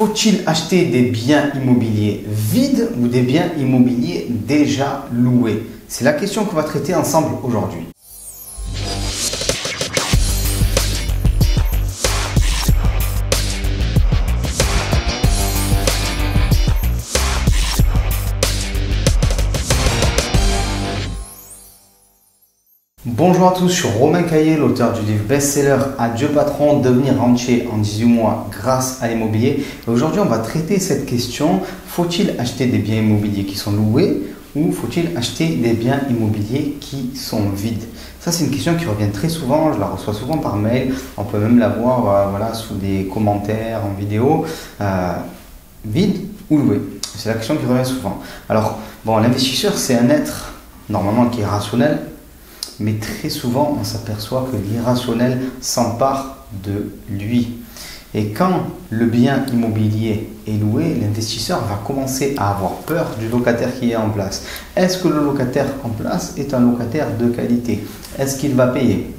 Faut-il acheter des biens immobiliers vides ou des biens immobiliers déjà loués? C'est la question qu'on va traiter ensemble aujourd'hui. Bonjour à tous, je suis Romain Caillé, l'auteur du livre best-seller Adieu patron, devenir rentier en 18 mois grâce à l'immobilier. Aujourd'hui, on va traiter cette question, faut-il acheter des biens immobiliers qui sont loués ou faut-il acheter des biens immobiliers qui sont vides? Ça, c'est une question qui revient très souvent, je la reçois souvent par mail, on peut même la voir voilà, sous des commentaires en vidéo. Vide ou loué? C'est la question qui revient souvent. Alors, bon, l'investisseur, c'est un être normalement qui est rationnel, mais très souvent, on s'aperçoit que l'irrationnel s'empare de lui. Et quand le bien immobilier est loué, l'investisseur va commencer à avoir peur du locataire qui est en place. Est-ce que le locataire en place est un locataire de qualité? Est-ce qu'il va payer?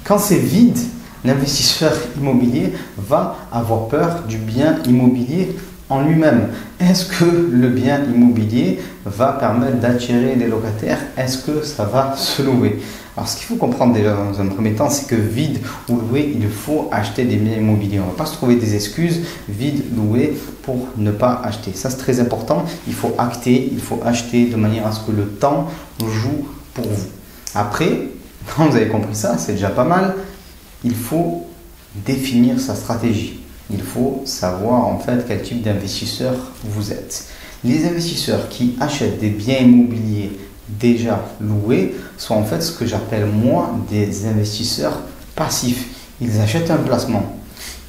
Quand c'est vide, l'investisseur immobilier va avoir peur du bien immobilier en lui-même. Est-ce que le bien immobilier va permettre d'attirer les locataires? Est-ce que ça va se louer? Alors, ce qu'il faut comprendre déjà dans un premier temps, c'est que vide ou loué, il faut acheter des biens immobiliers. On ne va pas se trouver des excuses, vide, loué, pour ne pas acheter. Ça, c'est très important. Il faut acter, il faut acheter de manière à ce que le temps joue pour vous. Après, quand vous avez compris ça, c'est déjà pas mal. Il faut définir sa stratégie. Il faut savoir en fait quel type d'investisseur vous êtes. Les investisseurs qui achètent des biens immobiliers déjà loués sont en fait ce que j'appelle moi des investisseurs passifs. Ils achètent un placement.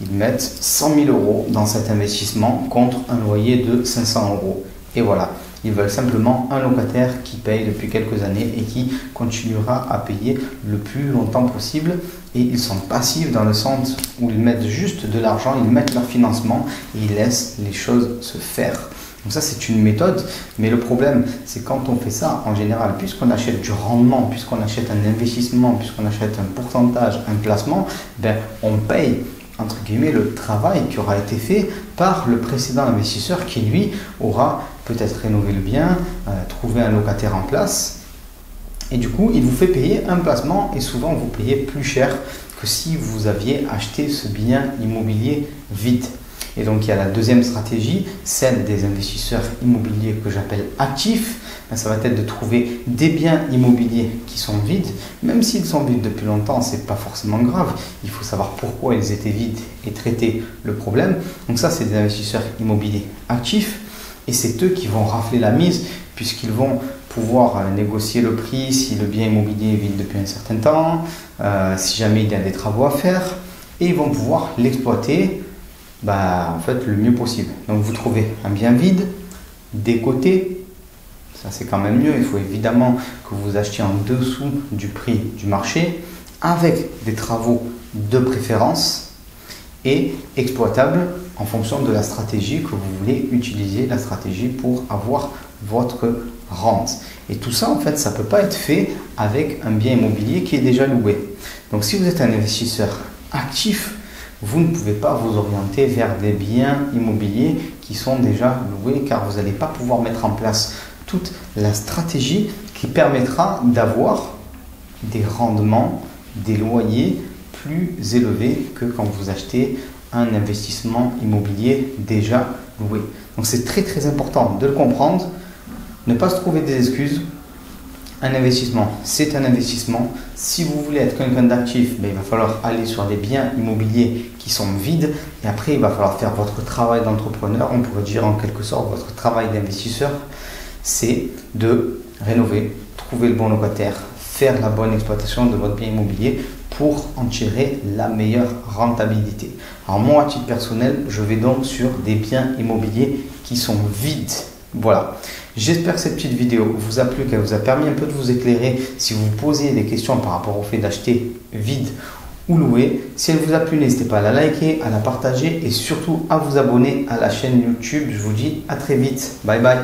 Ils mettent 100 000 € dans cet investissement contre un loyer de 500 €. Et voilà. Ils veulent simplement un locataire qui paye depuis quelques années et qui continuera à payer le plus longtemps possible. Et ils sont passifs dans le sens où ils mettent juste de l'argent, ils mettent leur financement et ils laissent les choses se faire. Donc ça, c'est une méthode, mais le problème, c'est quand on fait ça, en général, puisqu'on achète du rendement, puisqu'on achète un investissement, puisqu'on achète un pourcentage, un placement, ben, on paye entre guillemets le travail qui aura été fait par le précédent investisseur qui lui aura peut-être rénové le bien, trouvé un locataire en place et du coup il vous fait payer un placement et souvent vous payez plus cher que si vous aviez acheté ce bien immobilier vide. Et donc il y a la deuxième stratégie, celle des investisseurs immobiliers que j'appelle actifs. Ça va être de trouver des biens immobiliers qui sont vides. Même s'ils sont vides depuis longtemps, ce n'est pas forcément grave. Il faut savoir pourquoi ils étaient vides et traiter le problème. Donc ça, c'est des investisseurs immobiliers actifs. Et c'est eux qui vont rafler la mise puisqu'ils vont pouvoir négocier le prix si le bien immobilier est vide depuis un certain temps, si jamais il y a des travaux à faire. Et ils vont pouvoir l'exploiter en fait, le mieux possible. Donc vous trouvez un bien vide, décoté. Ça, c'est quand même mieux. Il faut évidemment que vous achetiez en dessous du prix du marché avec des travaux de préférence et exploitables en fonction de la stratégie que vous voulez utiliser, la stratégie pour avoir votre rente. Et tout ça, en fait, ça ne peut pas être fait avec un bien immobilier qui est déjà loué. Donc, si vous êtes un investisseur actif, vous ne pouvez pas vous orienter vers des biens immobiliers qui sont déjà loués car vous n'allez pas pouvoir mettre en place toute la stratégie qui permettra d'avoir des rendements, des loyers plus élevés que quand vous achetez un investissement immobilier déjà loué. Donc c'est très très important de le comprendre, ne pas se trouver des excuses. Un investissement, c'est un investissement. Si vous voulez être quelqu'un d'actif, il va falloir aller sur des biens immobiliers qui sont vides. Et après, il va falloir faire votre travail d'entrepreneur. On pourrait dire en quelque sorte votre travail d'investisseur. C'est de rénover, trouver le bon locataire, faire la bonne exploitation de votre bien immobilier pour en tirer la meilleure rentabilité. Alors moi, à titre personnel, je vais donc sur des biens immobiliers qui sont vides. Voilà, j'espère que cette petite vidéo vous a plu, qu'elle vous a permis un peu de vous éclairer si vous posez des questions par rapport au fait d'acheter vide ou louer. Si elle vous a plu, n'hésitez pas à la liker, à la partager et surtout à vous abonner à la chaîne YouTube. Je vous dis à très vite. Bye bye.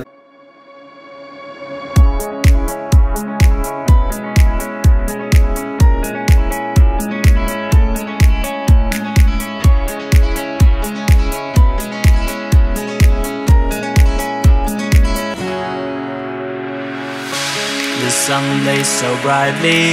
The sun blazed so brightly.